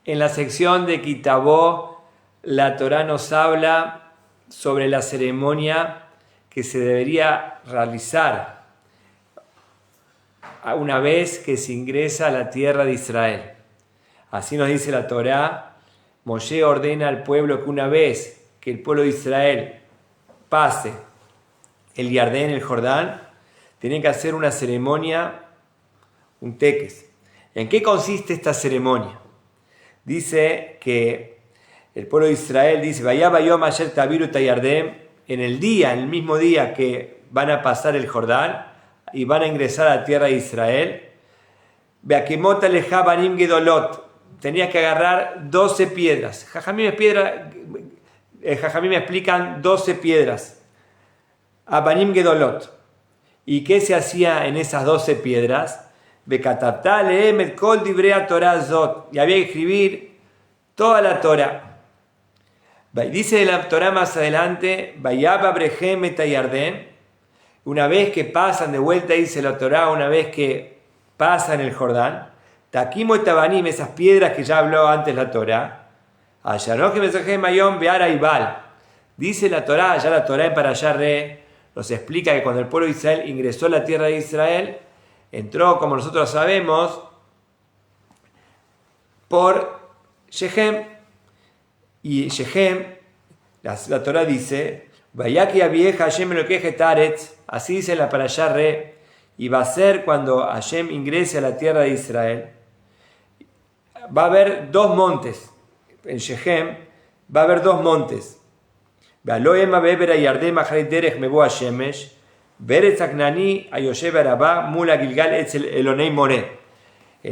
En la sección de Kitabó, la Torá nos habla sobre la ceremonia que se debería realizar una vez que se ingresa a la tierra de Israel. Así nos dice la Torá. Moshe ordena al pueblo que una vez que el pueblo de Israel pase el Yardén, el Jordán, tienen que hacer una ceremonia, un teques. ¿En qué consiste esta ceremonia? Dice que el pueblo de Israel dice, Vayá bayom asher taviru et hayardem, en el mismo día que van a pasar el Jordán y van a ingresar a la tierra de Israel, Beakemot alejá banim gedolot, tenías que agarrar 12 piedras. Jajamim me explican 12 piedras. Abanim gedolot. ¿Y qué se hacía en esas 12 piedras? Bekatabta lehem et kol divrei Torah zot. Y había que escribir toda la Torah. Dice la Torah más adelante, Vayaba brehem et hayardem. Una vez que pasan de vuelta, dice la Torah, una vez que pasan el Jordán, Taquimo et abanim, esas piedras que ya habló antes la Torah, Ayanoch mesajem ayom beara ibal. Dice la Torah, ya la Torah en Parashá Re nos explica que cuando el pueblo de Israel ingresó a la tierra de Israel, entró, como nosotros sabemos, por Shechem. Y Shechem, la Torah dice, Vayaki vieja Hashem lo que taretz, así dice la Parashá Re, y va a ser cuando Hashem ingrese a la tierra de Israel. Va a haber dos montes. En Shechem va a haber dos montes. El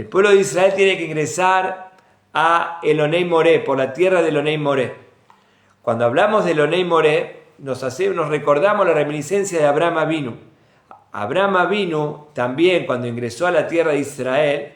pueblo de Israel tiene que ingresar a Elonei Moré, por la tierra de Elonei Moré. Cuando hablamos de Elonei Moré, nos recordamos la reminiscencia de Abraham Avinu. Abraham Avinu también, cuando ingresó a la tierra de Israel,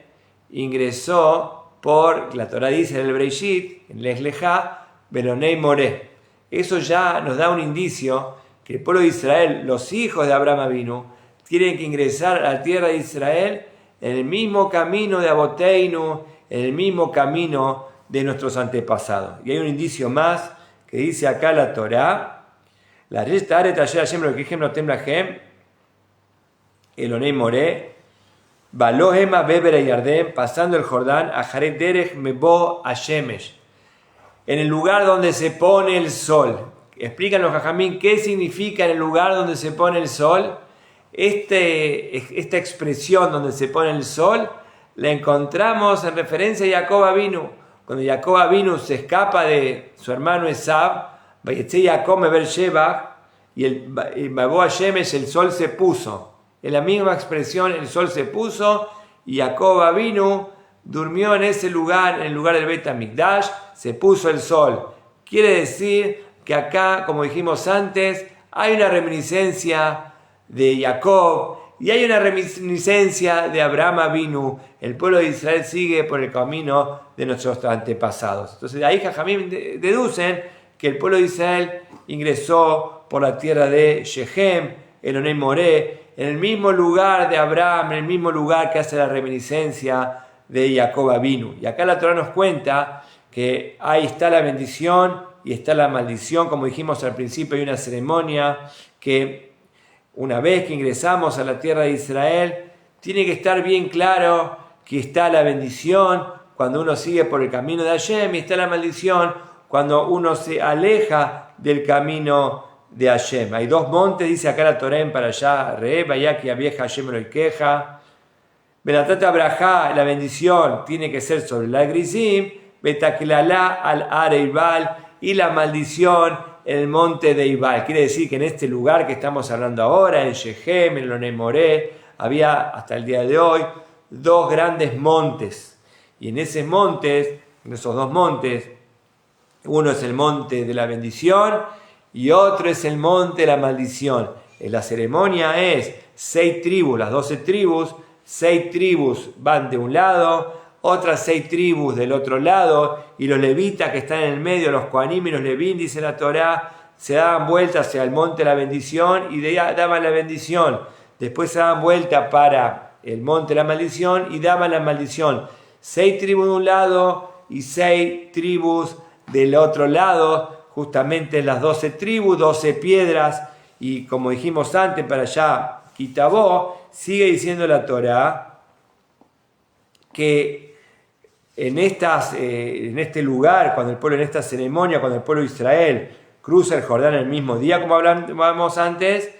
ingresó por, la Torah dice en el Breishit, en Lech Lejá, Elonei Moré. Eso ya nos da un indicio que el pueblo de Israel, los hijos de Abraham Avinu, tienen que ingresar a la tierra de Israel en el mismo camino de Aboteinu, en el mismo camino de nuestros antepasados. Y hay un indicio más que dice acá la Torá, la resta aret asher Hashem lo que Hashem notem lahem, Elonei Moré, Balo hema beber yardem, pasando el Jordán, ajaret derech mebo hashemesh, en el lugar donde se pone el sol. Explican los jajamín qué significa en el lugar donde se pone el sol. Esta expresión donde se pone el sol la encontramos en referencia a Jacob Avinu. Cuando Jacob Avinu se escapa de su hermano Esav, Vayetze Jacob me Beersheba, y el Mabo Hashemesh, el sol se puso. En la misma expresión, el sol se puso y Jacob Avinu durmió en ese lugar, en el lugar del Bet HaMikdash, se puso el sol. Quiere decir que acá, como dijimos antes, hay una reminiscencia de Jacob y hay una reminiscencia de Abraham Avinu. El pueblo de Israel sigue por el camino de nuestros antepasados. Entonces de ahí Jajamim deducen que el pueblo de Israel ingresó por la tierra de Shechem, Elonei Moré, en el mismo lugar de Abraham, en el mismo lugar que hace la reminiscencia de Jacob Avinu. Y acá la Torah nos cuenta que ahí está la bendición y está la maldición. Como dijimos al principio, hay una ceremonia que una vez que ingresamos a la tierra de Israel, tiene que estar bien claro que está la bendición cuando uno sigue por el camino de Hashem, y está la maldición cuando uno se aleja del camino de Hashem. Hay dos montes, dice acá la Torah en Parashá Re, Vayaki vieja Hashem lo queja. Benatata Brajá, la bendición tiene que ser sobre la Grizim, Betakilala al Areibal, y la maldición en el monte de Ibal. Quiere decir que en este lugar que estamos hablando ahora, en Shechem, en Elonei Moré, había hasta el día de hoy dos grandes montes. Y en esos dos montes, uno es el monte de la bendición y otro es el monte de la maldición. La ceremonia es 6 tribus, las 12 tribus, 6 tribus van de un lado, otras 6 tribus del otro lado, y los levitas que están en el medio, los Kohanim y los Levín, dice la Torá, se daban vuelta hacia el monte de la bendición y daban la bendición. Después se daban vuelta para el monte de la maldición y daban la maldición. 6 tribus de un lado y 6 tribus del otro lado, justamente las 12 tribus, 12 piedras, y como dijimos antes, para allá, Kitabó, sigue diciendo la Torá que en este lugar, cuando el pueblo, en esta ceremonia, cuando el pueblo de Israel cruza el Jordán el mismo día, como hablábamos antes,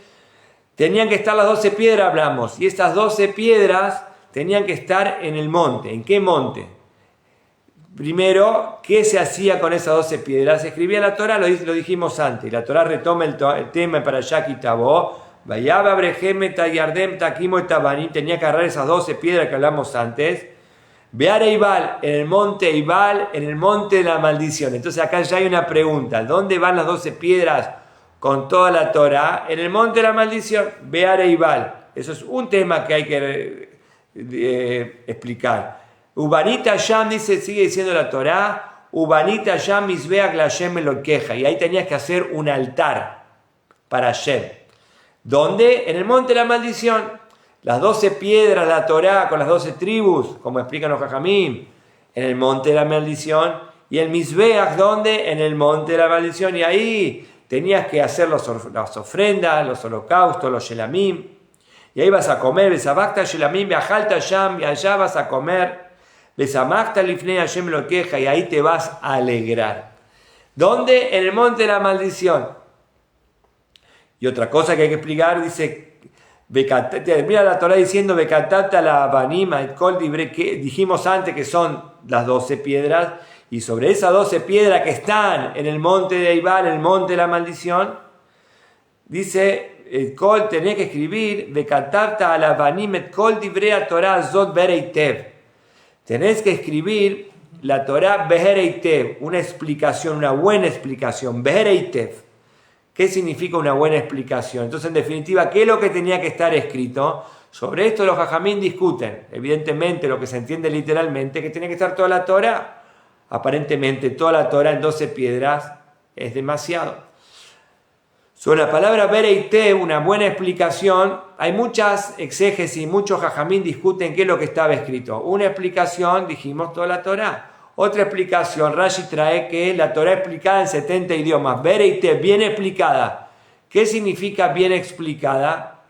tenían que estar las 12 piedras, hablamos, y estas 12 piedras tenían que estar en el monte. ¿En qué monte? Primero, ¿qué se hacía con esas 12 piedras? Se escribía la Torá, lo dijimos antes. La Torá retoma el tema para allá, Kitabó. Vayaba Brehem, Tayardem, Takimo y Tabanim. Tenía que agarrar esas 12 piedras que hablamos antes. Bear Eibal, en el monte Eibal, en el monte de la maldición. Entonces acá ya hay una pregunta. ¿Dónde van las 12 piedras con toda la Torá? En el monte de la maldición. Bear Eibal. Eso es un tema que hay que explicar. Ubanita Yam, sigue diciendo la Torá, Ubanita Yam Mizbeach la Hashem lo queja. Y ahí tenías que hacer un altar para Hashem. ¿Dónde? En el monte de la maldición. Las 12 piedras de la Torá con las 12 tribus, como explican los Jajamim, en el monte de la maldición. Y el Mizbeach, ¿dónde? En el monte de la maldición. Y ahí tenías que hacer las ofrendas, los holocaustos, los shelamim. Y ahí vas a comer, Besabakta shelamim, Beajalta Yam, y allá vas a comer. Besamachta lifnei Hashem lo queja, y ahí te vas a alegrar. ¿Dónde? En el monte de la maldición. Y otra cosa que hay que explicar, dice, mira la Torá diciendo, Bekatata la Abanima, et kol dibre, que dijimos antes que son las 12 piedras, y sobre esas 12 piedras que están en el monte de Eibal, el monte de la maldición, dice, el kol tenía que escribir, Bekatata la Abanima, et kol dibre a Torá zot bereitev. Tenés que escribir la Torá Behereitev, una explicación, una buena explicación. Behereitev. ¿Qué significa una buena explicación? Entonces, en definitiva, ¿qué es lo que tenía que estar escrito? Sobre esto los Jajamín discuten. Evidentemente, lo que se entiende literalmente, que tiene que estar toda la Torá. Aparentemente, toda la Torá en 12 piedras es demasiado. Sobre la palabra Bereitev, una buena explicación, hay muchas exégesis, muchos jajamín discuten qué es lo que estaba escrito. Una explicación, dijimos, toda la Torá. Otra explicación, Rashi trae que la Torá explicada en 70 idiomas. Bereitev, bien explicada. ¿Qué significa bien explicada?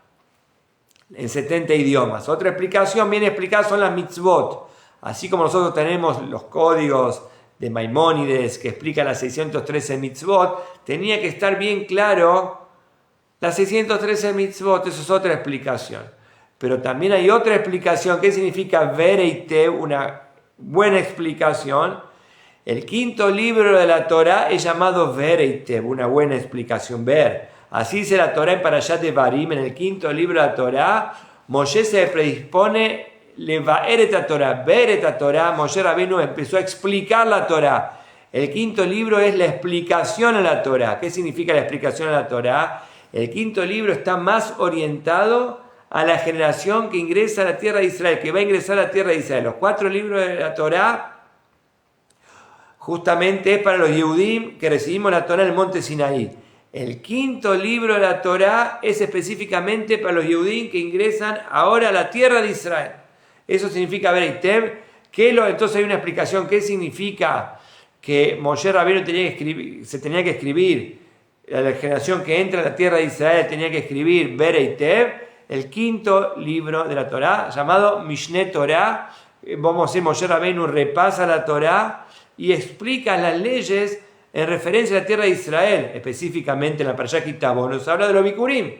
En 70 idiomas. Otra explicación, bien explicada, son las mitzvot. Así como nosotros tenemos los códigos de Maimónides, que explica las 613 mitzvot, tenía que estar bien claro las 613 mitzvot, eso es otra explicación. Pero también hay otra explicación, ¿qué significa Bereitev? Una buena explicación. El quinto libro de la Torá es llamado Bereitev, una buena explicación, ver. Así dice la Torá en Parashat Devarim, en el quinto libro de la Torá, Moshe se predispone Levaer et Torah, ver et Torah. Moshe Rabbeinu empezó a explicar la Torah. El quinto libro es la explicación a la Torah. ¿Qué significa la explicación a la Torah? El quinto libro está más orientado a la generación que ingresa a la tierra de Israel, que va a ingresar a la tierra de Israel. Los 4 libros de la Torah justamente es para los Yehudim que recibimos la Torah en el monte Sinaí. El quinto libro de la Torah es específicamente para los Yehudim que ingresan ahora a la tierra de Israel. Eso significa Bereitev. Entonces hay una explicación. ¿Qué significa que Moshe Rabbeinu se tenía que escribir? La generación que entra a la tierra de Israel tenía que escribir Bereitev, el quinto libro de la Torá, llamado Mishneh Torah. Vamos a decir, Moshe Rabbeinu repasa la Torá y explica las leyes en referencia a la tierra de Israel, específicamente en la Parashá Kitabó. Nos habla de los Bikurim.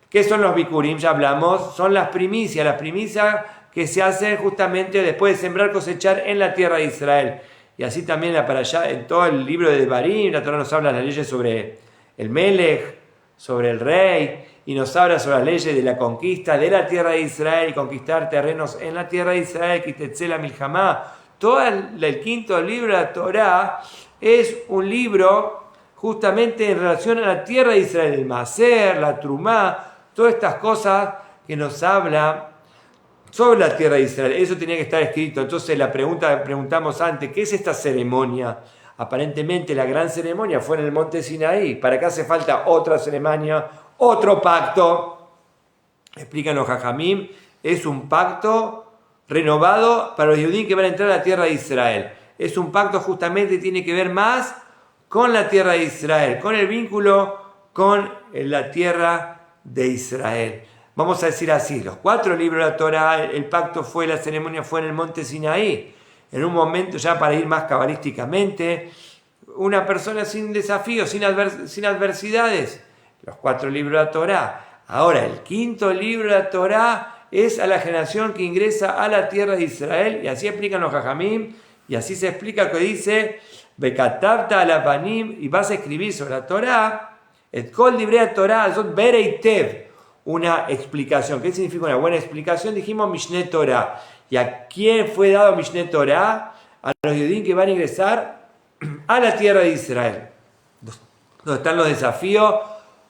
¿Qué son los Bikurim? Ya hablamos, son las primicias que se hacen justamente después de sembrar, cosechar en la tierra de Israel. Y así también para allá, en todo el libro de Devarim, la Torá nos habla de las leyes sobre el Melech, sobre el rey, y nos habla sobre las leyes de la conquista de la tierra de Israel y conquistar terrenos en la tierra de Israel, Kitetzela Milhamá. Todo el quinto libro de la Torá es un libro justamente en relación a la tierra de Israel, el Maser, la Trumá, todas estas cosas que nos habla sobre la tierra de Israel. Eso tenía que estar escrito. Entonces la pregunta que preguntamos antes, ¿qué es esta ceremonia? Aparentemente la gran ceremonia fue en el monte Sinaí. ¿Para qué hace falta otra ceremonia, otro pacto? Explican los Jajamim, es un pacto renovado para los judíos que van a entrar a la tierra de Israel. es un pacto justamente que tiene que ver más con la tierra de Israel, con el vínculo con la tierra de Israel. Vamos a decir así, los 4 libros de la Torá, el pacto fue, la ceremonia fue en el monte Sinaí. En un momento, ya para ir más cabalísticamente, una persona sin desafíos, sin adversidades, los 4 libros de la Torá. Ahora, el 5.º libro de la Torá es a la generación que ingresa a la tierra de Israel, y así explican los Jajamim, y así se explica que dice, Bekatavta alapanim, y vas a escribir sobre la Torá, et kol divrei Torá, zot bereitev, una explicación. ¿Qué significa una buena explicación? Dijimos Mishneh Torah. ¿Y a quién fue dado Mishneh Torah? A los judíos que van a ingresar a la tierra de Israel, donde están los desafíos,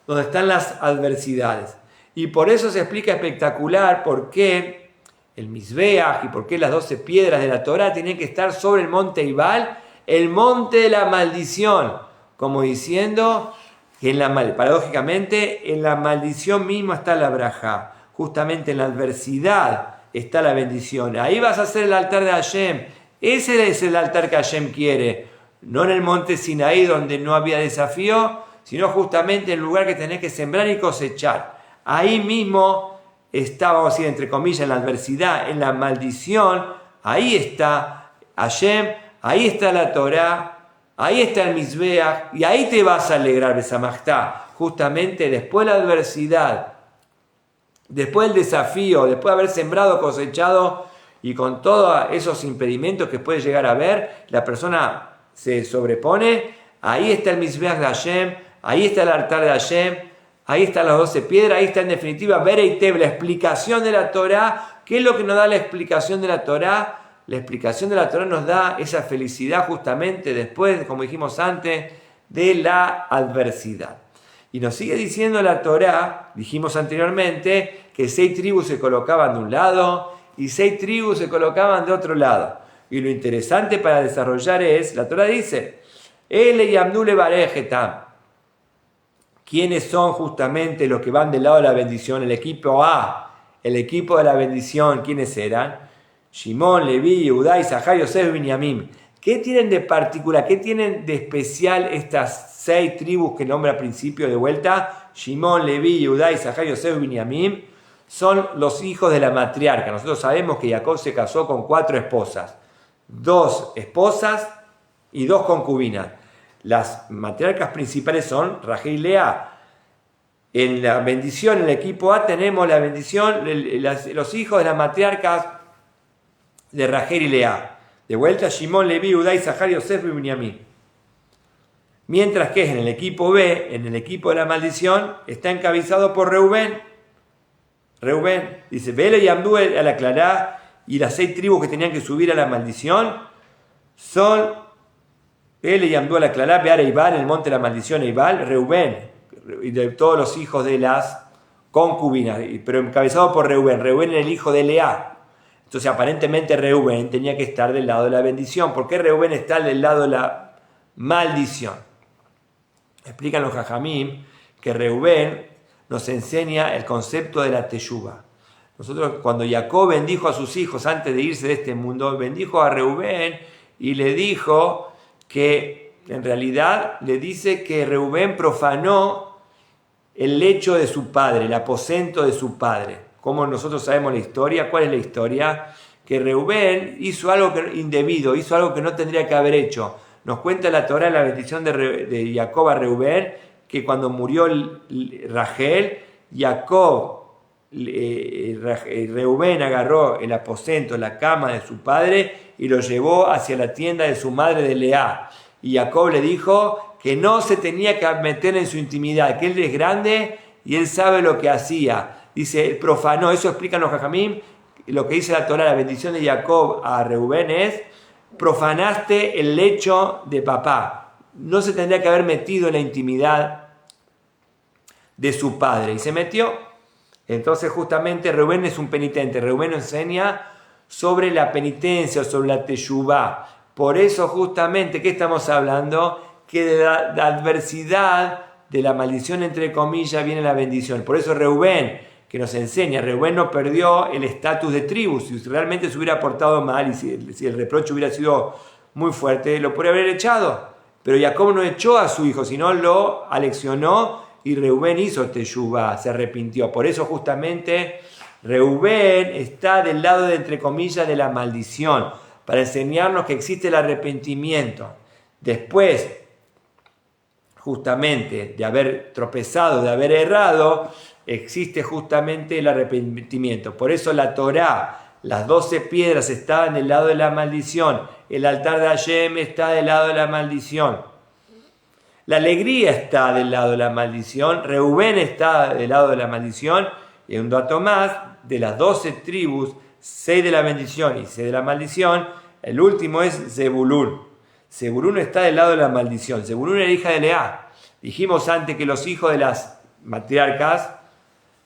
donde están las adversidades. Y por eso se explica espectacular por qué el Mizbeach y por qué las 12 piedras de la Torah tienen que estar sobre el monte Ibal, el monte de la maldición, como diciendo que paradójicamente en la maldición misma está la braja, justamente en la adversidad está la bendición. Ahí vas a hacer el altar de Hashem. Ese es el altar que Hashem quiere, no en el monte Sinaí donde no había desafío, sino justamente en el lugar que tenés que sembrar y cosechar. Ahí mismo está, vamos a decir entre comillas, en la adversidad, en la maldición. Ahí está Hashem, ahí está la Torah, ahí está el Mizbeach, y ahí te vas a alegrar, Besamajtá, justamente después de la adversidad, después del desafío, después de haber sembrado, cosechado, y con todos esos impedimentos que puede llegar a haber, la persona se sobrepone. Ahí está el Mizbeach de Hashem, ahí está el altar de Hashem, ahí están las 12 piedras, ahí está en definitiva Bereitev, la explicación de la Torah. ¿Qué es lo que nos da la explicación de la Torah? La explicación de la Torah nos da esa felicidad justamente después, como dijimos antes, de la adversidad. Y nos sigue diciendo la Torah, dijimos anteriormente, que 6 tribus se colocaban de un lado y 6 tribus se colocaban de otro lado. Y lo interesante para desarrollar es, la Torah dice, Ele yamnu levarejetam. ¿Quiénes son justamente los que van del lado de la bendición? El equipo A, el equipo de la bendición, ¿quiénes eran? Shimón, Leví, Yehudá, Isahar, Yosef y Binyamin. ¿Qué tienen de particular, qué tienen de especial estas 6 tribus que nombra al principio de vuelta? Shimón, Leví, Yehudá, Isahar, Yosef y Binyamin son los hijos de la matriarca. Nosotros sabemos que Jacob se casó con 4 esposas, 2 esposas y 2 concubinas. Las matriarcas principales son Rachel y Lea. En la bendición, en el equipo A, tenemos la bendición, los hijos de las matriarcas de Rachel y Lea. De vuelta, Shimón, Leví, Judá, Isahar, Yosef y Binyamin. Mientras que en el equipo B, en el equipo de la maldición, está encabezado por Reubén. Reubén dice, Vele y Amdú al aclarar, y las 6 tribus que tenían que subir a la maldición son Vele y Amdú al aclarar, Bear Eibal, en el monte de la maldición Eibal, Reubén, y de todos los hijos de las concubinas, pero encabezado por Reubén. Reubén era el hijo de Lea. Entonces aparentemente Reubén tenía que estar del lado de la bendición. ¿Por qué Reubén está del lado de la maldición? Explican los Jajamim que Reubén nos enseña el concepto de la teshuvá. Nosotros, cuando Jacob bendijo a sus hijos antes de irse de este mundo, bendijo a Reubén y le dijo que, en realidad, le dice que Reubén profanó el lecho de su padre, el aposento de su padre. Como nosotros sabemos la historia, ¿cuál es la historia? Que Reubén hizo algo indebido, hizo algo que no tendría que haber hecho. Nos cuenta la Torá en la bendición de Jacob a Reubén, que cuando murió Rachel, Reubén agarró el aposento, la cama de su padre y lo llevó hacia la tienda de su madre de Lea. Y Jacob le dijo que no se tenía que meter en su intimidad, que él es grande y él sabe lo que hacía. Dice, él profanó, eso explican los Jajamim, lo que dice la Torá, la bendición de Jacob a Reubén es, profanaste el lecho de papá. No se tendría que haber metido en la intimidad de su padre. Y se metió. Entonces justamente Reubén es un penitente. Reubén enseña sobre la penitencia, sobre la teshuvá. Por eso justamente, ¿qué estamos hablando? Que de la adversidad, de la maldición entre comillas, viene la bendición. Por eso Reubén, que nos enseña, Reubén no perdió el estatus de tribu. Si realmente se hubiera portado mal y si el reproche hubiera sido muy fuerte, lo podría haber echado. Pero Jacob no echó a su hijo, sino lo aleccionó y Reubén hizo teshuvá, se arrepintió. Por eso justamente Reubén está del lado de, entre comillas, de la maldición, para enseñarnos que existe el arrepentimiento. Después, justamente, de haber tropezado, de haber errado, existe justamente el arrepentimiento. Por eso la Torá, las 12 piedras estaban del lado de la maldición, el altar de Hashem está del lado de la maldición, la alegría está del lado de la maldición, Reubén está del lado de la maldición, y un dato más, de las 12 tribus, 6 de la bendición y 6 de la maldición, el último es Zebulún. Zebulún está del lado de la maldición. Zebulún era hija de Lea. Dijimos antes que los hijos de las matriarcas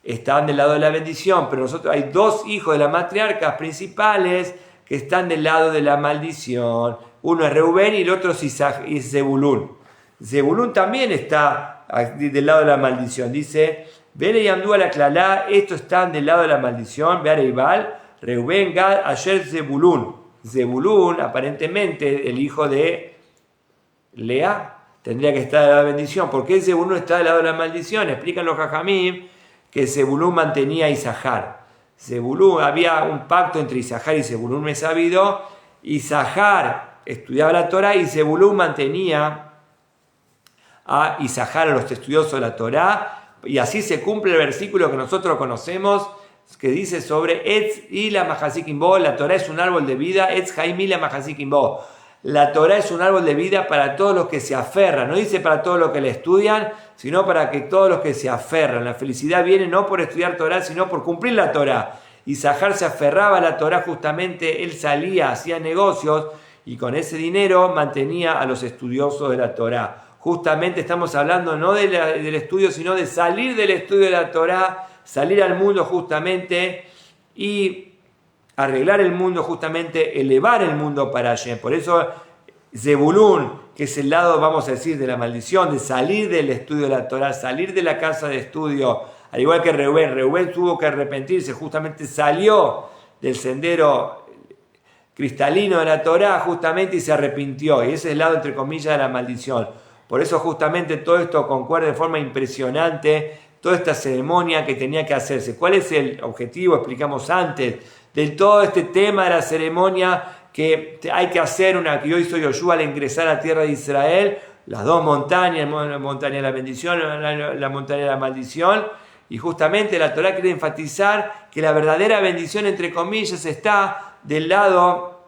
estaban del lado de la bendición, pero nosotros hay 2 hijos de las matriarcas principales que están del lado de la maldición. Uno es Reubén y el otro es Zebulún. Zebulún también está del lado de la maldición. Dice, Bene y Amdú a la Clalá, estos están del lado de la maldición. Beare Ibal, Reubén, Gad, Asher, Zebulún. Zebulún, aparentemente el hijo de Lea, tendría que estar del lado de la bendición. ¿Por qué Zebulún está del lado de la maldición? Explican los Jajamim que Zebulún mantenía a Isahar. Zebulún, había un pacto entre Isahar y Zebulún, me he sabido. Isahar estudiaba la Torá y Zebulún mantenía a Isahar, a los estudiosos de la Torá, y así se cumple el versículo que nosotros conocemos, que dice sobre Etz y la Mahazikimbo, la Torá es un árbol de vida, Etz Haim y la Mahazikimbo. La Torá es un árbol de vida para todos los que se aferran, no dice para todos los que la estudian, sino para que todos los que se aferran. La felicidad viene no por estudiar Torá, sino por cumplir la Torá. Isahar se aferraba a la Torá, justamente él salía, hacía negocios y con ese dinero mantenía a los estudiosos de la Torá. Justamente estamos hablando no del estudio, sino de salir del estudio de la Torá, salir al mundo justamente y arreglar el mundo, justamente elevar el mundo para Hashem. Por eso Zebulún, que es el lado, vamos a decir, de la maldición, de salir del estudio de la Torá, salir de la casa de estudio, al igual que Reubén tuvo que arrepentirse, justamente salió del sendero cristalino de la Torá, justamente, y se arrepintió. Y ese es el lado, entre comillas, de la maldición. Por eso justamente todo esto concuerda de forma impresionante, toda esta ceremonia que tenía que hacerse. ¿Cuál es el objetivo? Explicamos antes, de todo este tema de la ceremonia que hay que hacer, una que yo hizo Yoshua al ingresar a la tierra de Israel, las 2 montañas, la montaña de la bendición, la montaña de la maldición, y justamente la Torá quiere enfatizar que la verdadera bendición, entre comillas, está del lado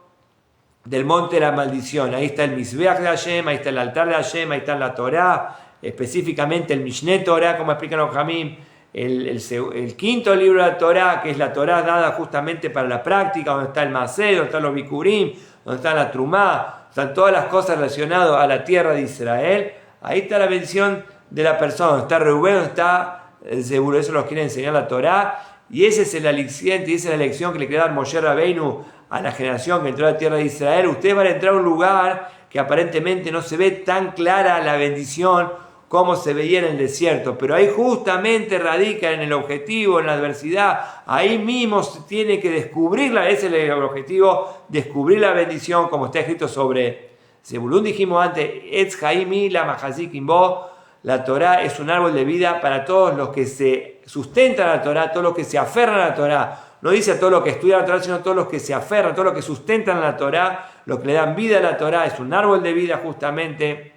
del monte de la maldición. Ahí está el Mizbeach de Hashem, ahí está el altar de Hashem, ahí está la Torá, específicamente el Mishneh Torah, como explican los Jamim, el quinto libro de la Torá, que es la Torá dada justamente para la práctica, donde está el Masé, donde están los Bikurim, donde está la Trumá, están todas las cosas relacionadas a la tierra de Israel. Ahí está la bendición de la persona, donde está Reubén, donde está Zebulún. Eso los quiere enseñar la Torá, y ese es el aliciente, y esa es la lección que le quiere dar Moshe Rabbeinu a la generación que entró a la tierra de Israel. Ustedes van a entrar a un lugar que aparentemente no se ve tan clara la bendición como se veía en el desierto, pero ahí justamente radica en el objetivo, en la adversidad. Ahí mismo se tiene que descubrirla, ese es el objetivo, descubrir la bendición, como está escrito sobre Zebulún. Dijimos antes, Etz Haim y la Mahazikimbo, la Torá es un árbol de vida para todos los que se sustentan a la Torá, todos los que se aferran a la Torá. No dice a todos los que estudian la Torá, sino a todos los que se aferran, a todos los que sustentan a la Torá, los que le dan vida a la Torá. Es un árbol de vida justamente.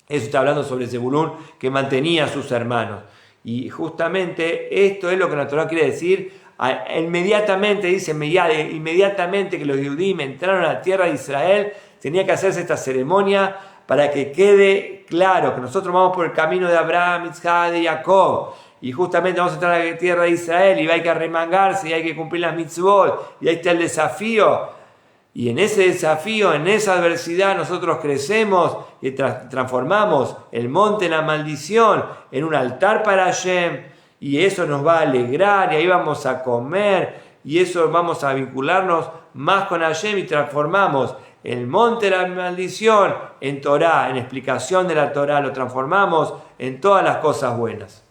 Eso está hablando sobre Zebulún, que mantenía a sus hermanos. Y justamente esto es lo que la Torá quiere decir. Inmediatamente, dice, inmediatamente que los Yehudim entraron a la tierra de Israel, tenía que hacerse esta ceremonia para que quede claro que nosotros vamos por el camino de Abraham, Isaac, de Jacob. Y justamente vamos a entrar a la tierra de Israel y hay que arremangarse y hay que cumplir las mitzvot. Y ahí está el desafío. Y en ese desafío, en esa adversidad, nosotros crecemos y transformamos el monte de la maldición en un altar para Hashem. Y eso nos va a alegrar y ahí vamos a comer. Y eso vamos a vincularnos más con Hashem y transformamos el monte de la maldición en Torá, en explicación de la Torá. Lo transformamos en todas las cosas buenas.